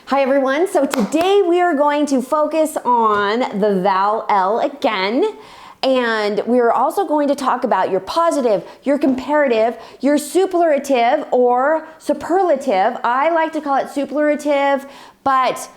Hi everyone, so today we are going to focus on the vowel L again, and we're also going to talk about your positive, your comparative, your superlative or superlative. I like to call it superlative, but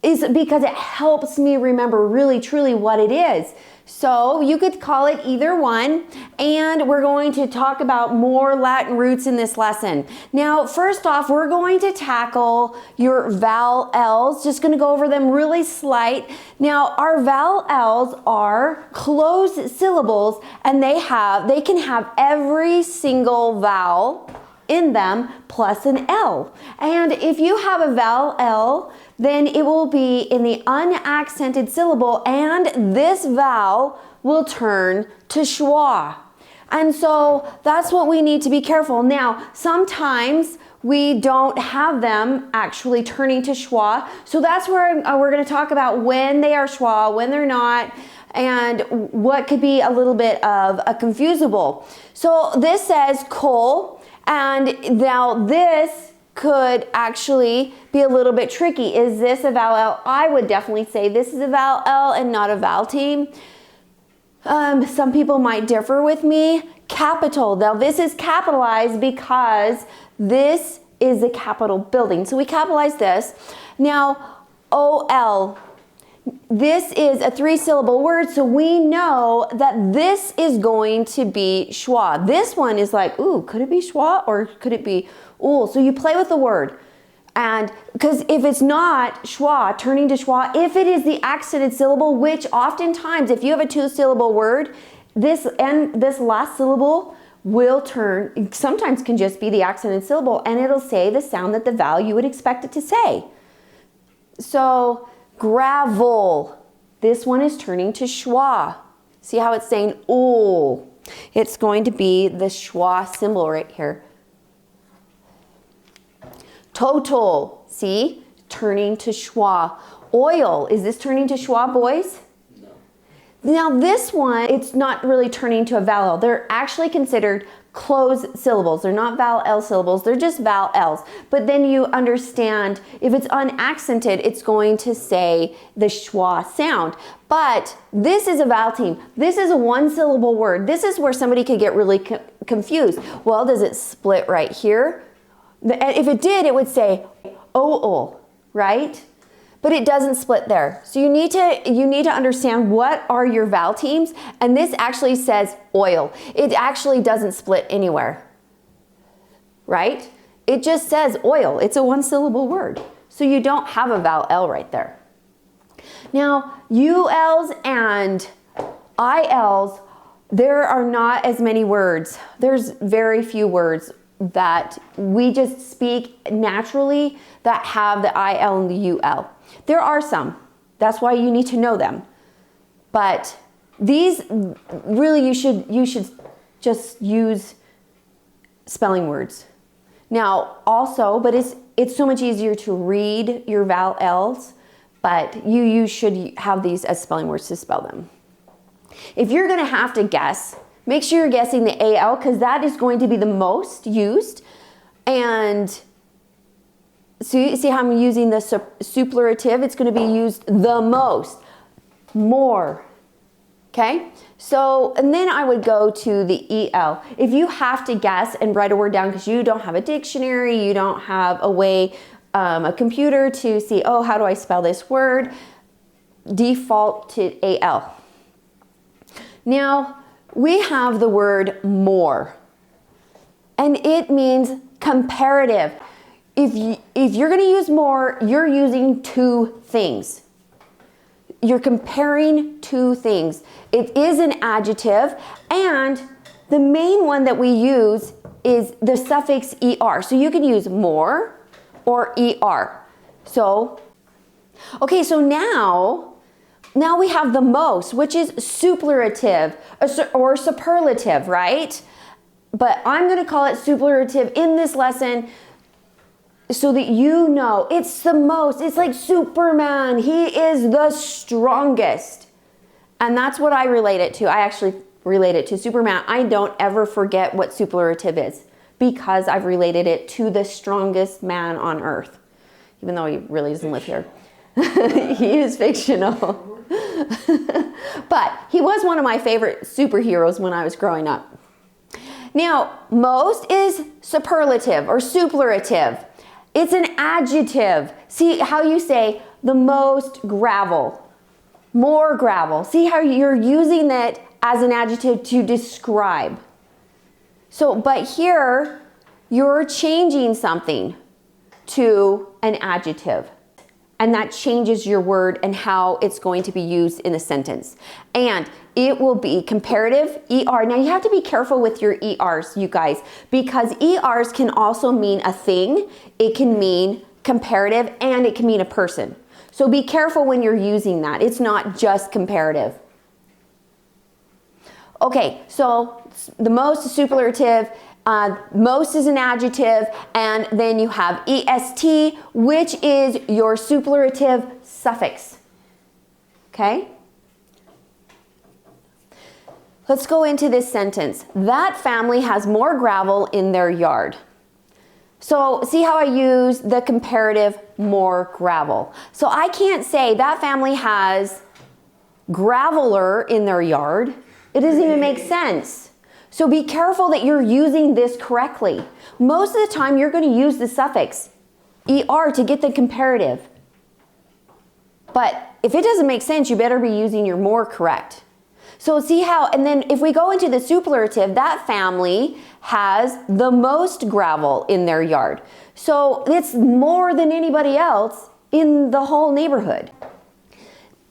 it's because it helps me remember really truly what it is. So you could call it either one, and we're going to talk about more Latin roots in this lesson. Now, first off, we're going to tackle your vowel L's, just going to go over them really slight. Now, our vowel L's are closed syllables, and they can have every single vowel in them plus an L. And if you have a vowel L, then it will be in the unaccented syllable, and this vowel will turn to schwa. And so that's what we need to be careful. Now, sometimes we don't have them actually turning to schwa, so that's where we're going to talk about when they are schwa, when they're not, and what could be a little bit of a confusable. So this says kol, and now this could actually be a little bit tricky. Is this a vowel L? I would definitely say this is a vowel L and not a vowel team. Some people might differ with me. Capital. Now this is capitalized because this is a capital building. So we capitalize this. Now OL. This is a 3-syllable word, so we know that this is going to be schwa. This one is like, ooh, could it be schwa or could it be ooh? So you play with the word. And because if it's not schwa, turning to schwa, if it is the accented syllable, which oftentimes, if you have a 2-syllable word, this last syllable will turn, sometimes can just be the accented syllable, and it'll say the sound that the vowel you would expect it to say. So gravel, this one is turning to schwa. See how it's saying ooh? It's going to be the schwa symbol right here. Total, see, turning to schwa. Oil, is this turning to schwa, boys? No. Now this one, it's not really turning to a vowel. They're actually considered closed syllables. They're not vowel L syllables, they're just vowel L's. But then you understand, if it's unaccented, it's going to say the schwa sound. But this is a vowel team. This is a 1-syllable word. This is where somebody could get really confused. Well, does it split right here? If it did, it would say ool, right? But it doesn't split there. So you need to understand what are your vowel teams, and this actually says oil. It actually doesn't split anywhere, right? It just says oil. It's a 1-syllable word. So you don't have a vowel L right there. Now, ULs and ILs, there are not as many words. There's very few words that we just speak naturally that have the IL and the UL. There are some. That's why you need to know them. But these really you should just use spelling words. Now also, but it's so much easier to read your vowel L's, but you should have these as spelling words to spell them. If you're going to have to guess, make sure you're guessing the AL, because that is going to be the most used. And so you see how I'm using the superlative? It's going to be used the most, more. Okay? So, and then I would go to the EL. If you have to guess and write a word down because you don't have a dictionary, you don't have a way, a computer to see, oh, how do I spell this word? Default to AL. Now, we have the word more, and it means comparative. If you're going to use more, you're using two things. You're comparing two things. It is an adjective, and the main one that we use is the suffix ER. So you can use more or ER. So, okay, so now we have the most, which is superlative or superlative, right? But I'm going to call it superlative in this lesson so that you know it's the most. It's like Superman. He is the strongest. And that's what I relate it to. I actually relate it to Superman. I don't ever forget what superlative is because I've related it to the strongest man on earth. even though he really doesn't live here. He is fictional. But he was one of my favorite superheroes when I was growing up. Now, most is superlative or superlative. It's an adjective. See how you say the most gravel, more gravel. See how you're using that as an adjective to describe. So, but here, you're changing something to an adjective. And that changes your word and how it's going to be used in a sentence. And it will be comparative, ER. Now you have to be careful with your ERs, you guys, because ERs can also mean a thing, it can mean comparative, and it can mean a person. So be careful when you're using that. It's not just comparative. Okay, so the most is superlative. Most is an adjective, and then you have est, which is your superlative suffix. Okay? Let's go into this sentence. That family has more gravel in their yard. So see how I use the comparative more gravel. So I can't say that family has graveler in their yard. It doesn't even make sense. So be careful that you're using this correctly. Most of the time you're going to use the suffix er to get the comparative. But if it doesn't make sense, you better be using your more correct. So see how, and then if we go into the superlative, that family has the most gravel in their yard. So it's more than anybody else in the whole neighborhood.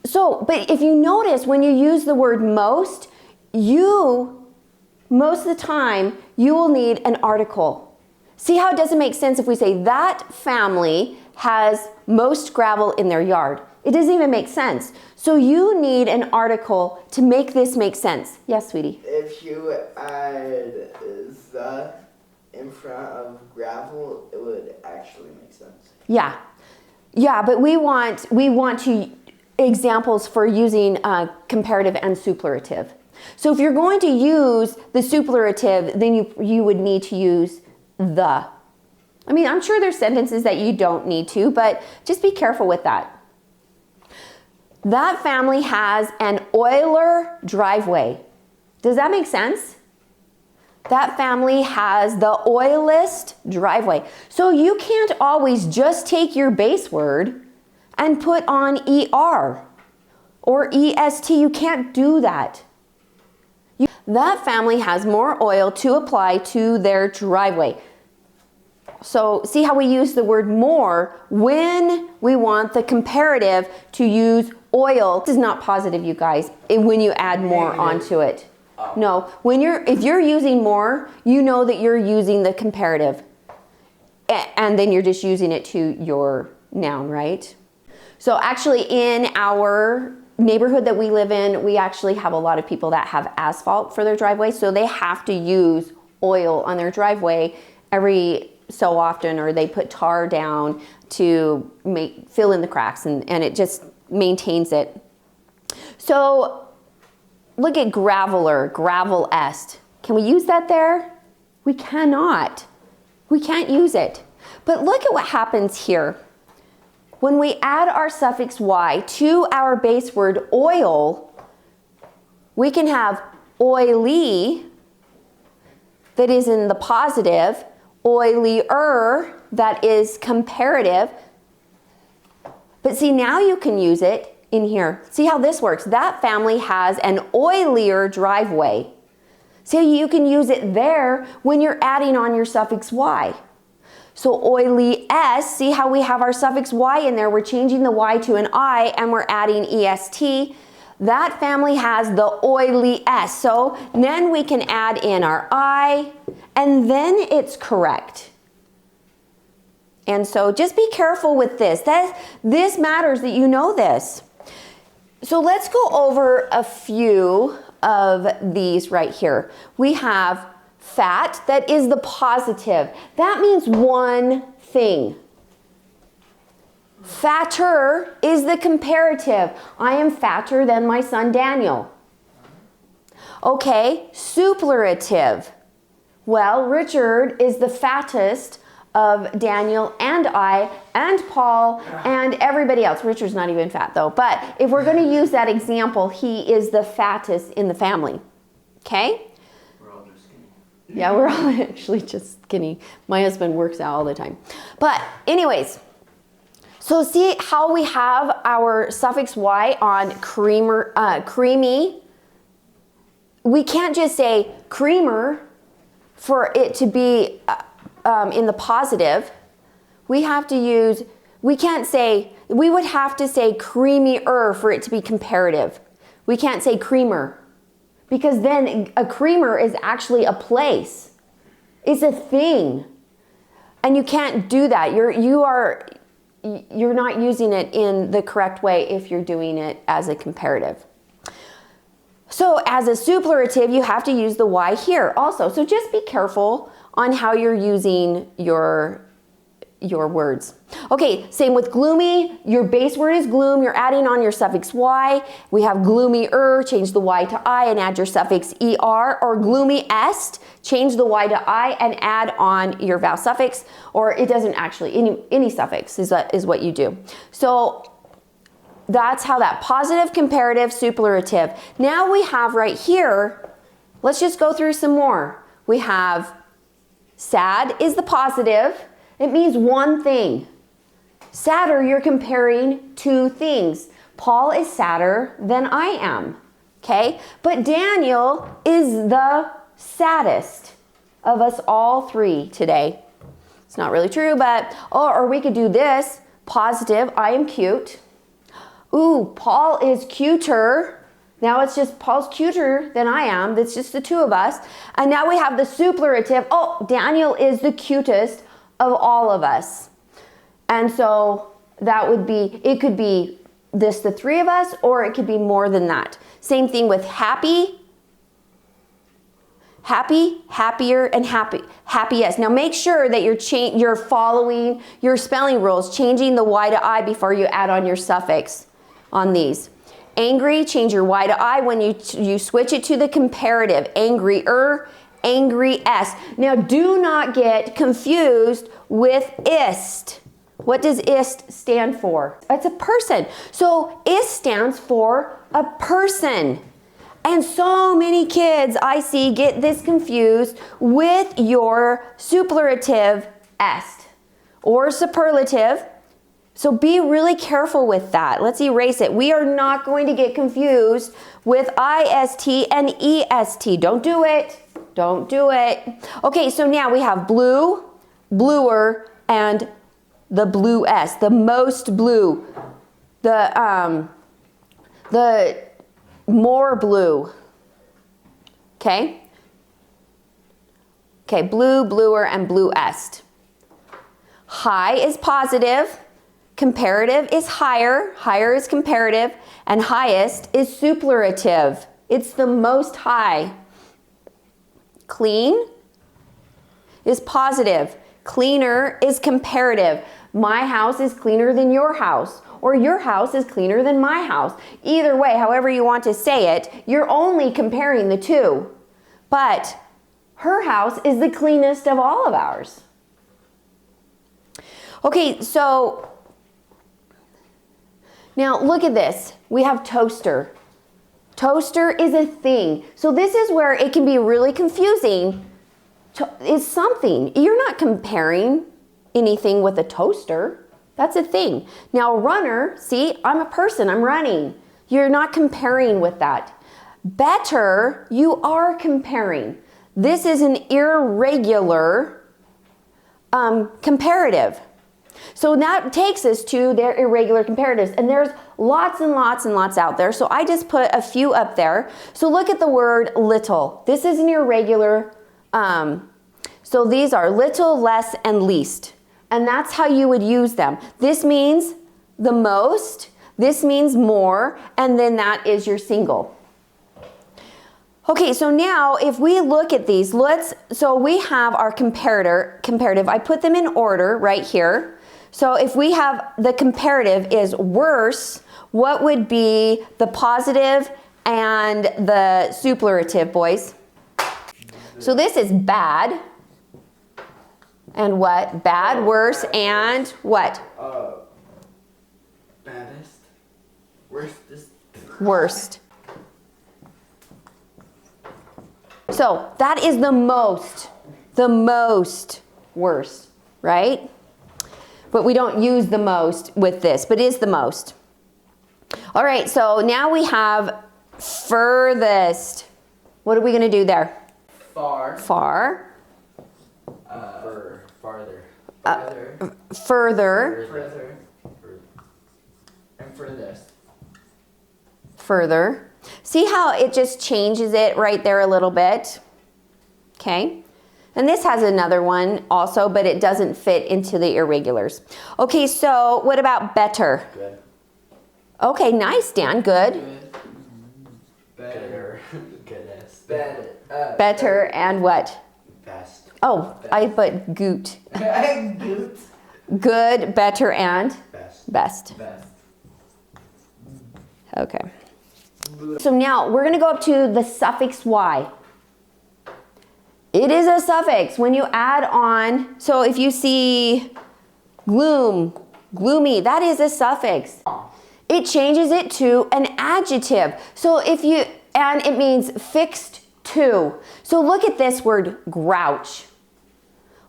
So, but if you notice when you use the word most of the time, you will need an article. See how it doesn't make sense if we say that family has most gravel in their yard. It doesn't even make sense. So you need an article to make this make sense. Yes, sweetie? If you add the in front of gravel, it would actually make sense. Yeah. Yeah, but we want to examples for using comparative and superlative. So if you're going to use the superlative, then you would need to use the. I mean, I'm sure there's sentences that you don't need to, but just be careful with that. That family has an oiler driveway. Does that make sense? That family has the oilest driveway. So you can't always just take your base word and put on ER or EST. You can't do that. That family has more oil to apply to their driveway. So see how we use the word more when we want the comparative to use oil. This is not positive, you guys, when you add more onto it. No, if you're using more, you know that you're using the comparative. And then you're just using it to your noun, right? So actually in our neighborhood that we live in, we actually have a lot of people that have asphalt for their driveway, so they have to use oil on their driveway every so often, or they put tar down to fill in the cracks, and it just maintains it. So look at graveler, gravel est. Can we use that there? We cannot. We can't use it. But look at what happens here. When we add our suffix y to our base word oil, we can have oily, that is in the positive, oilier, that is comparative. But see, now you can use it in here. See how this works? That family has an oilier driveway. See, you can use it there when you're adding on your suffix y. So oily s, see how we have our suffix y in there? We're changing the y to an I and we're adding est. That family has the oily s. So then we can add in our I and then it's correct. And so just be careful with this. This matters that you know this. So let's go over a few of these right here. We have fat, that is the positive. That means one thing. Fatter is the comparative. I am fatter than my son Daniel. Okay, superlative. Well, Richard is the fattest of Daniel and I and Paul and everybody else. Richard's not even fat though, but if we're going to use that example, he is the fattest in the family. Okay? We're all just skinny. Yeah, we're all actually just skinny. My husband works out all the time. But anyways, so see how we have our suffix y on creamy. We can't just say creamer for it to be in the positive. We have to use, we can't say, we would have to say creamier for it to be comparative. We can't say creamer, because then a creamer is actually a place. It's a thing. And you can't do that. You're not using it in the correct way if you're doing it as a comparative. So as a superlative, you have to use the y here also. So just be careful on how you're using your words. Okay, same with gloomy. Your base word is gloom. You're adding on your suffix y. We have gloomier, change the y to I and add your suffix er, or gloomiest, change the y to I and add on your vowel suffix, or it doesn't actually, any suffix is what you do. So that's how that positive, comparative, superlative. Now we have right here, let's just go through some more. We have sad is the positive. It means one thing. Sadder, you're comparing two things. Paul is sadder than I am, okay? But Daniel is the saddest of us all three today. It's not really true, but, or we could do this, positive, I am cute. Ooh, Paul is cuter. Now it's just Paul's cuter than I am. That's just the two of us. And now we have the superlative. Oh, Daniel is the cutest of all of us. And so that would be, it could be this, the three of us, or it could be more than that. Same thing with happy, happier, and happiest. Now make sure that you're following your spelling rules, changing the y to I before you add on your suffix on these. Angry, change your y to I when you switch it to the comparative. Angrier, angriest. Now do not get confused with ist. What does ist stand for? It's a person. So ist stands for a person. And so many kids I see get this confused with your superlative est or superlative. So be really careful with that. Let's erase it. We are not going to get confused with ist and est. Don't do it. Don't do it. Okay, so now we have blue, bluer, and the bluest, the most blue, the more blue. Okay? Okay, blue, bluer, and bluest. High is positive. Comparative is higher, higher is comparative, and highest is superlative. It's the most high. Clean is positive. Cleaner is comparative. My house is cleaner than your house, or your house is cleaner than my house. Either way, however you want to say it, you're only comparing the two. But her house is the cleanest of all of ours. Okay, so now look at this. We have toaster. Toaster is a thing. So this is where it can be really confusing. It's something. You're not comparing anything with a toaster. That's a thing. Now runner, see, I'm a person, I'm running. You're not comparing with that. Better, you are comparing. This is an irregular comparative. So that takes us to their irregular comparatives. And there's lots and lots and lots out there. So I just put a few up there. So look at the word little. This is an irregular. So these are little, less, and least. And that's how you would use them. This means the most. This means more. And then that is your single. Okay, so now if we look at these, so we have our comparative. I put them in order right here. So if we have the comparative is worse, what would be the positive and the superlative, boys? So this is bad. And what? Bad, worse, and what? Baddest. Worstest. Worst. So that is the most worst, right? But we don't use the most with this, but it is the most. All right, so now we have furthest. What are we going to do there? Far. Far. Farther. Further. Further. And furthest. Further. See how it just changes it right there a little bit? Okay. And this has another one also, but it doesn't fit into the irregulars. Okay, so what about better? Good. Okay, nice, Dan. Good. Good. Better. Goodness. Better and what? Best. Oh, I put goot. Good. Good, better, and Best. best. Best. Okay. So now we're going to go up to the suffix y. It is a suffix when you add on. So if you see gloom, gloomy, that is a suffix. It changes it to an adjective. So and it means fixed to. So look at this word grouch.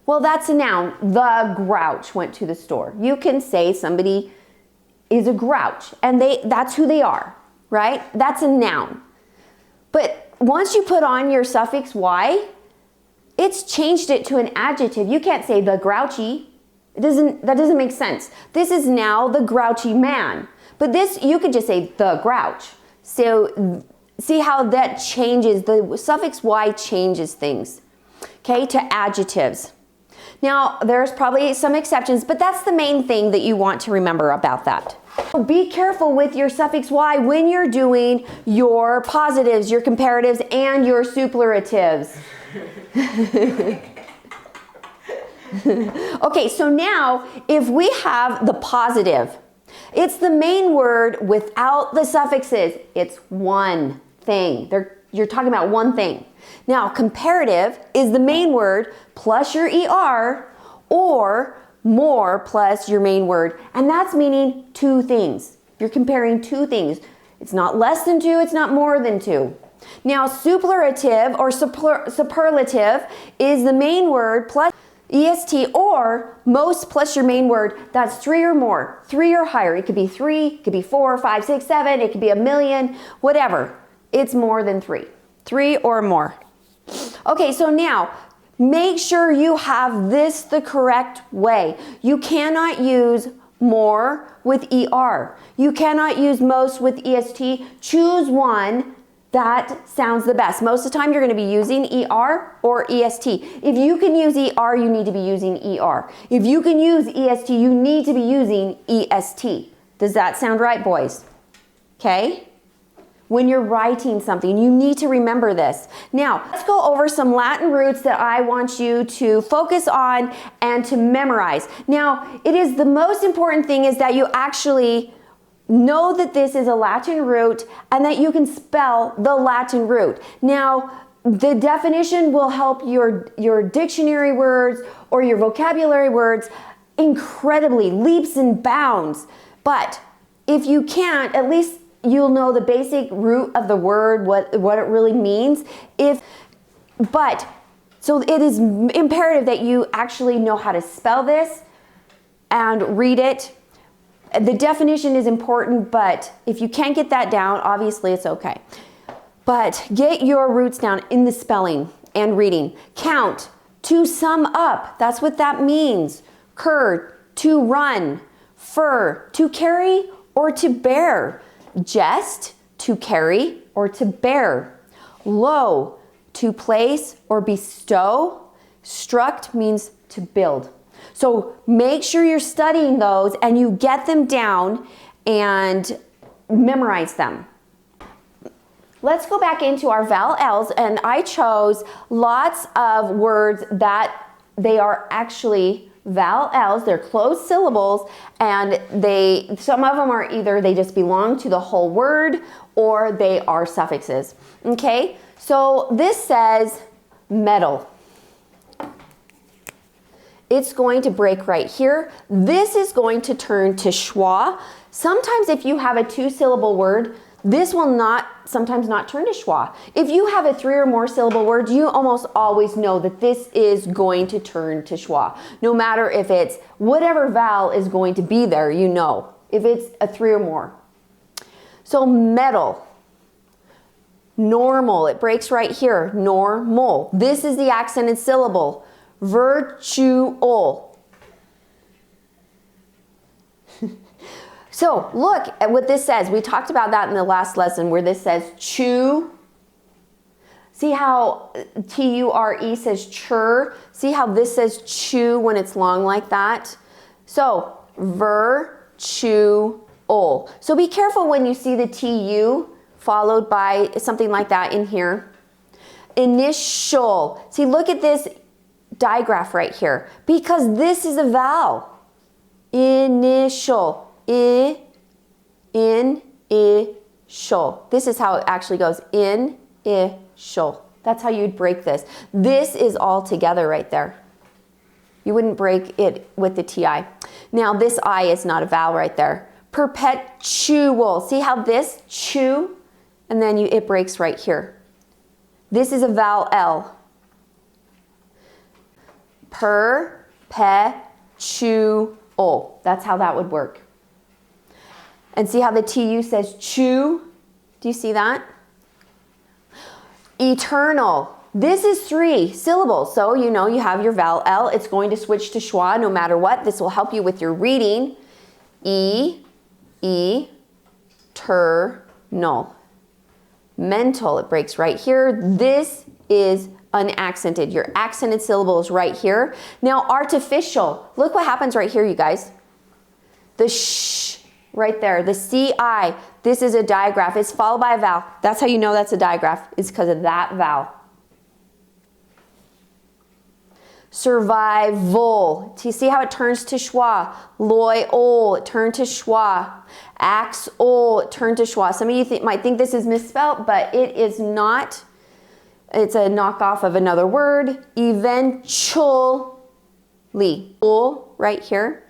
Well, that's a noun. The grouch went to the store. You can say somebody is a grouch, and that's who they are, right? That's a noun. But once you put on your suffix y, it's changed it to an adjective. You can't say the grouchy. That doesn't make sense. This is now the grouchy man. But this, you could just say the grouch. So see how that changes, the suffix y changes things, okay, to adjectives. Now, there's probably some exceptions, but that's the main thing that you want to remember about that. So be careful with your suffix y when you're doing your positives, your comparatives, and your superlatives. Okay, so now if we have the positive, it's the main word without the suffixes. It's one thing. You're talking about one thing. Now, comparative is the main word plus your ER or more plus your main word. And that's meaning two things. You're comparing two things. It's not less than two, it's not more than two. Now, superlative or superlative is the main word plus EST or most plus your main word. That's three or more, three or higher. It could be 3, it could be 4, 5, 6, 7, it could be a million, whatever. It's more than 3. 3 or more. Okay, so now make sure you have this the correct way. You cannot use more with ER. You cannot use most with EST. Choose one that sounds the best. Most of the time you're going to be using ER or EST. If you can use ER, you need to be using ER. If you can use EST, you need to be using EST. Does that sound right, boys? Okay? When you're writing something, you need to remember this. Now, let's go over some Latin roots that I want you to focus on and to memorize. Now, it is the most important thing is that you actually know that this is a Latin root and that you can spell the Latin root. Now, the definition will help your dictionary words or your vocabulary words incredibly, leaps and bounds. But if you can't, at least you'll know the basic root of the word, what it really means. So it is imperative that you actually know how to spell this and read it. The definition is important, but if you can't get that down, obviously it's okay. But get your roots down in the spelling and reading. Count, to sum up, that's what that means. Cur, to run. Fur, to carry or to bear. Jest, to carry or to bear. Low, to place or bestow. Struct means to build. So make sure you're studying those and you get them down and memorize them. Let's go back into our Vowel L's, and I chose lots of words that they are actually Vowel L's, they're closed syllables, and some of them are either they just belong to the whole word or they are suffixes. Okay, so this says metal. it's going to break right here. This is going to turn to schwa. Sometimes if you have a 2-syllable word, this will sometimes not turn to schwa. If you have a 3 or more syllable word, you almost always know that this is going to turn to schwa. No matter if it's whatever vowel is going to be there, you know, if it's a 3 or more. So metal, normal, it breaks right here, normal. This is the accented syllable. Virtual. So look at what this says. We talked about that in the last lesson where this says chew. See how T-U-R-E says chur? See how this says chew when it's long like that? So virtual. So be careful when you see the T-U followed by something like that in here. Initial. See, look at this digraph right here because this is a vowel. Initial. Initial. This is how it actually goes. Initial. That's how you'd break this. This is all together right there. You wouldn't break it with the TI. Now this I is not a vowel right there. Perpetual. See how this chew and then it breaks right here. This is a vowel L. Perpetual. That's how that would work. And see how the TU says chew? Do you see that? Eternal. This is 3 syllables. So you know you have your vowel L. It's going to switch to schwa no matter what. This will help you with your reading. Eternal. Mental. It breaks right here. This is unaccented. Your accented syllable is right here. Now artificial. Look what happens right here, you guys. The sh right there, the CI, this is a digraph. It's followed by a vowel. That's how you know that's a digraph. It's because of that vowel. Survival. Do you see how it turns to schwa? Loyal, it turned to schwa. Axol, it turned to schwa. Some of you might think this is misspelled, but it is not. It's a knockoff of another word. Eventually. Right here.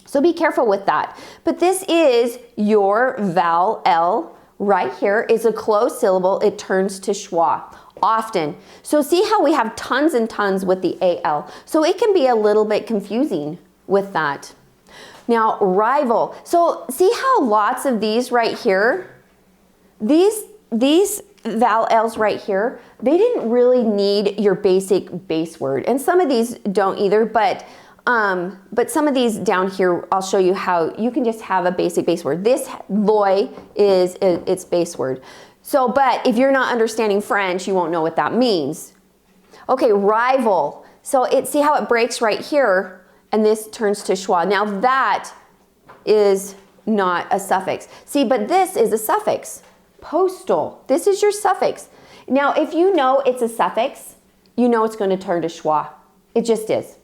So be careful with that. But this is your vowel L right here. It's a closed syllable. It turns to schwa often. So see how we have tons and tons with the AL. So it can be a little bit confusing with that. Now rival. So see how lots of these right here, these vowel L's right here, they didn't really need your basic base word. And some of these don't either, but some of these down here, I'll show you how you can just have a basic base word. This loy is its base word. So, but if you're not understanding French, you won't know what that means. Okay, rival. So see how it breaks right here, and this turns to schwa. Now that is not a suffix. See, but this is a suffix. Postal. This is your suffix. Now, if you know it's a suffix, you know it's going to turn to schwa. It just is.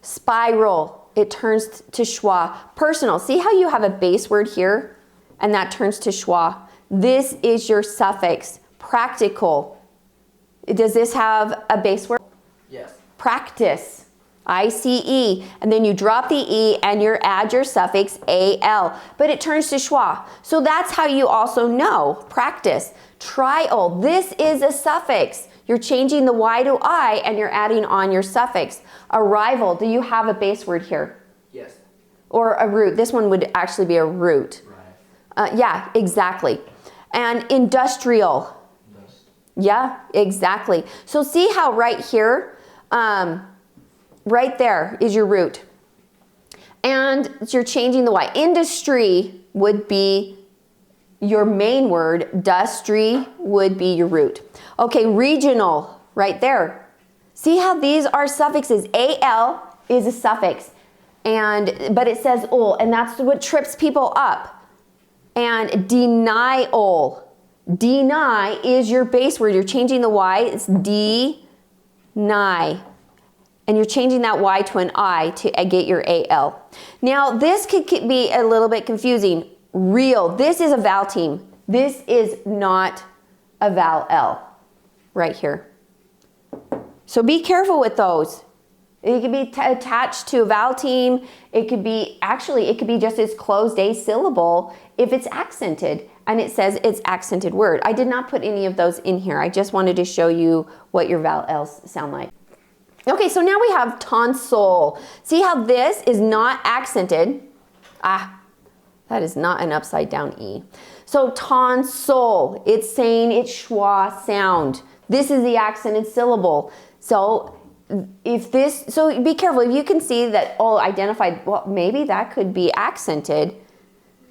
Spiral, it turns to schwa. Personal, see how you have a base word here and that turns to schwa. This is your suffix. Practical, does this have a base word? Yes. Practice, ICE, and then you drop the E and you add your suffix AL, but it turns to schwa. So that's how you also know, practice. Trial, this is a suffix. You're changing the Y to I and you're adding on your suffix. Arrival, do you have a base word here? Yes. Or a root? This one would actually be a root. Right. Yeah, exactly. And industrial. Yeah, exactly. So see how right here, right there is your root. And you're changing the Y. Industry would be your main word. Dustry would be your root. Okay, regional, right there. See how these are suffixes. AL is a suffix, but it says ol, and that's what trips people up. And denial. Deny is your base word. You're changing the Y. It's deny. And you're changing that Y to an I to get your AL. Now, this could be a little bit confusing. Real. This is a vowel team. This is not a vowel L right here. So be careful with those. It could be attached to a vowel team. It could be, actually, it could be just its closed A syllable if it's accented and it says it's accented word. I did not put any of those in here. I just wanted to show you what your vowel L's sound like. Okay, so now we have tonsil. See how this is not accented? Ah, that is not an upside down E. So tonsil, it's saying it's schwa sound. This is the accented syllable. So if this, so be careful. If you can see that, oh, identified, well, maybe that could be accented,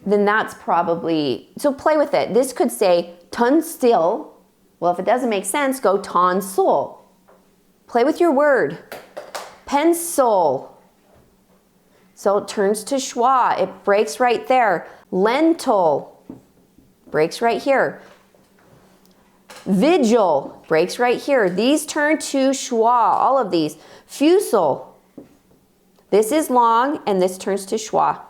then that's probably, so play with it. This could say tonsil. Well, if it doesn't make sense, go tonsil. Play with your word. Pencil. So it turns to schwa. It breaks right there. Lentil. Breaks right here. Vigil. Breaks right here. These turn to schwa. All of these. Fusel. This is long and this turns to schwa.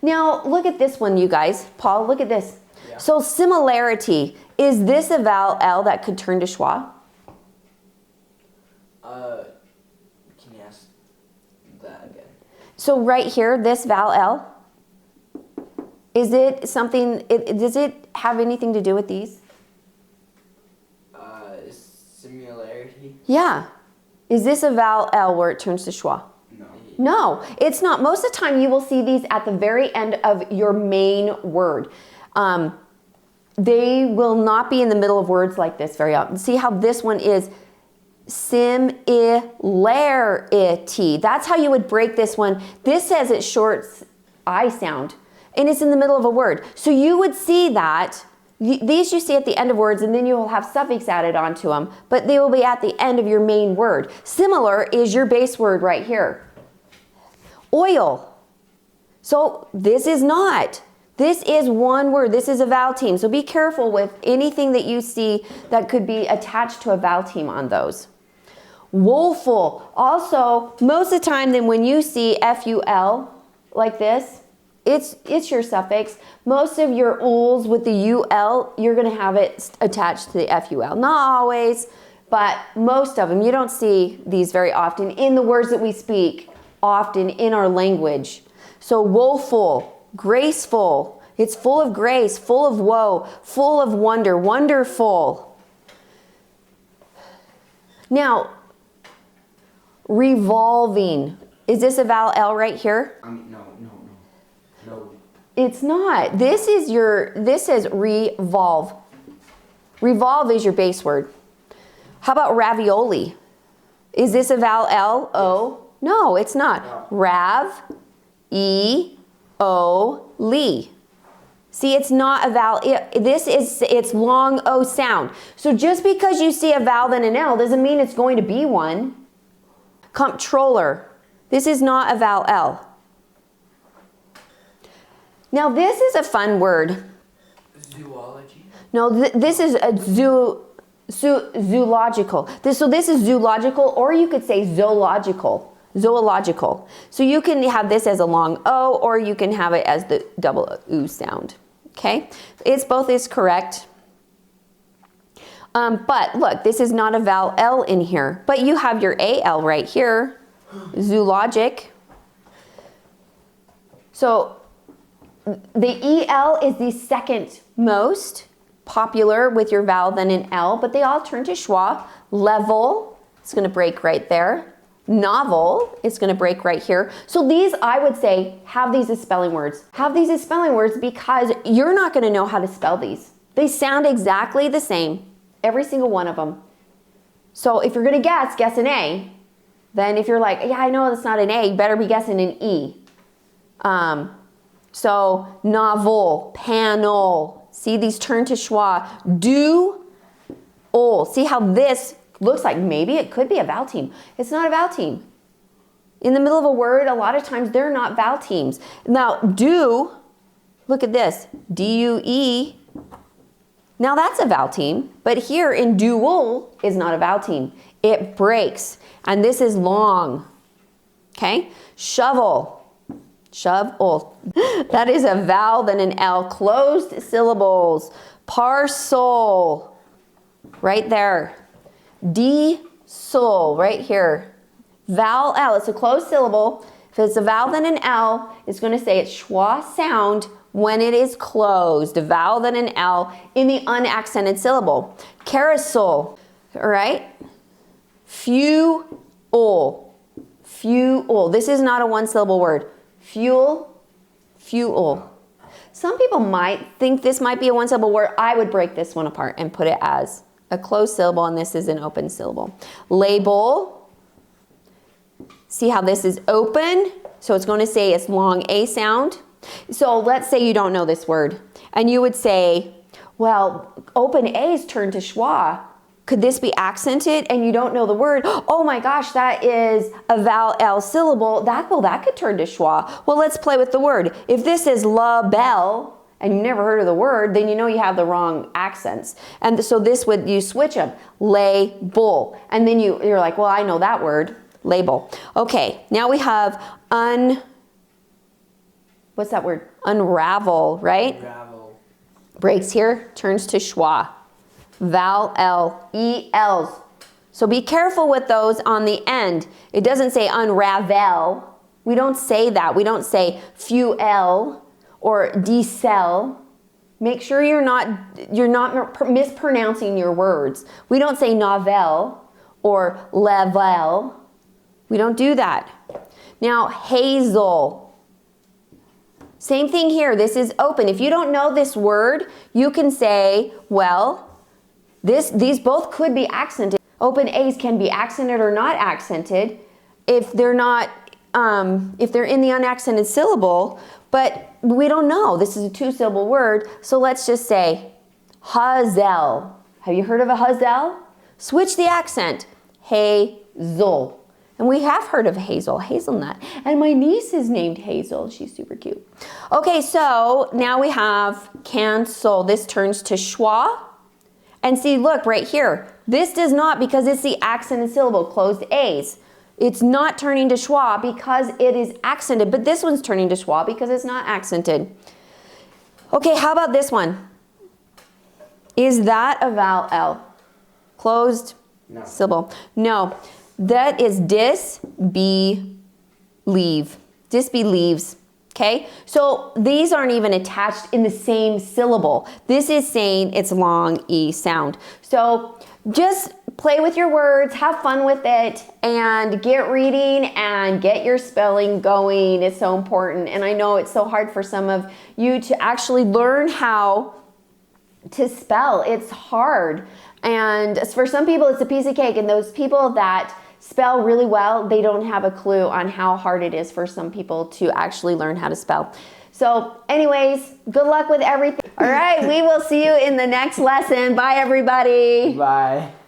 Now look at this one, you guys. Paul, look at this. Yeah. So similarity. Is this a vowel L that could turn to schwa? Can you ask that again? So right here, this vowel L, is it something, does it have anything to do with these? Similarity? Yeah. Is this a vowel L where it turns to schwa? No. No, it's not. Most of the time you will see these at the very end of your main word. They will not be in the middle of words like this very often. See how this one is similarity. That's how you would break this one. This says it's short I sound, and it's in the middle of a word. So you would see that. These you see at the end of words, and then you will have suffix added onto them, but they will be at the end of your main word. Similar is your base word right here. Oil. So this is not. This is one word. This is a vowel team. So be careful with anything that you see that could be attached to a vowel team on those. Woeful. Also, most of the time then when you see F-U-L like this, it's your suffix. Most of your uls with the U-L, you're going to have it attached to the F-U-L. Not always, but most of them. You don't see these very often in the words that we speak, often in our language. So woeful, graceful. It's full of grace, full of woe, full of wonder, wonderful. Now, revolving. Is this a vowel L right here? No. It's not. This is revolve. Revolve is your base word. How about ravioli? Is this a vowel L? O? No, it's not. No. Rav, E, O, li. See, it's not a vowel. It's long O sound. So just because you see a vowel then an L doesn't mean it's going to be one. Comptroller. This is not a vowel L. Now this is a fun word. Zoology? No, this is a zoological. So this is zoological, or you could say zoological. Zoological. So you can have this as a long O, or you can have it as the double U sound. Okay? Both is correct. But look, this is not a vowel L in here, but you have your AL right here. Zoologic. So the EL is the second most popular with your vowel then an L, but they all turn to schwa. Level, it's going to break right there. Novel, it's going to break right here. So these, I would say, have these as spelling words. Have these as spelling words because you're not going to know how to spell these. They sound exactly the same, every single one of them. So if you're going to guess an A. Then if you're like, yeah, I know that's not an A, you better be guessing an E. So novel, panel. See, these turn to schwa. Do, ol. See how this looks like maybe it could be a vowel team. It's not a vowel team. In the middle of a word, a lot of times they're not vowel teams. Now, do, look at this. D-U-E. Now that's a vowel team, but here in dual is not a vowel team. It breaks, and this is long. Okay? Shovel. Shovel. That is a vowel, then an L. Closed syllables. Parcel. Right there. D-sol. Right here. Vowel L, it's a closed syllable. If it's a vowel then an L, it's going to say it's schwa sound when it is closed. A vowel then an L in the unaccented syllable. Carousel, all right? Fuel. Fuel. This is not a one-syllable word. Fuel. Fuel. Some people might think this might be a one-syllable word. I would break this one apart and put it as a closed syllable, and this is an open syllable. Label. See how this is open? So it's going to say it's long A sound. So let's say you don't know this word, and you would say, well, open A's turn to schwa. Could this be accented and you don't know the word? Oh my gosh, that is a vowel L syllable. That could turn to schwa. Well, let's play with the word. If this is la belle and you never heard of the word, then you know you have the wrong accents. And so this would, you switch them. Label. And then you're like, well, I know that word. Label. Okay, now we have what's that word? Unravel, right? Unravel. Breaks here, turns to schwa. Vowel L, E-Ls. So be careful with those on the end. It doesn't say unravel. We don't say that. We don't say fuel or decel. Make sure you're not mispronouncing your words. We don't say novel or level. We don't do that. Now, hazel. Same thing here. This is open. If you don't know this word, you can say, well, these both could be accented. Open A's can be accented or not accented if they're not, if they're in the unaccented syllable, but we don't know. This is a two-syllable word, so let's just say hazel. Have you heard of a hazel? Switch the accent. Hazel. And we have heard of Hazel, hazelnut. And my niece is named Hazel. She's super cute. Okay, so now we have cancel. This turns to schwa. And see, look right here. This does not, because it's the accented syllable, closed A's. It's not turning to schwa because it is accented. But this one's turning to schwa because it's not accented. Okay, how about this one? Is that a vowel L? Closed syllable. No. That is disbelieve. Disbelieves. Okay? So these aren't even attached in the same syllable. This is saying it's long E sound. So just play with your words, have fun with it, and get reading and get your spelling going. It's so important. And I know it's so hard for some of you to actually learn how to spell. It's hard. And for some people, it's a piece of cake. And those people that spell really well, they don't have a clue on how hard it is for some people to actually learn how to spell. So anyways, good luck with everything. All right, we will see you in the next lesson. Bye, everybody. Bye.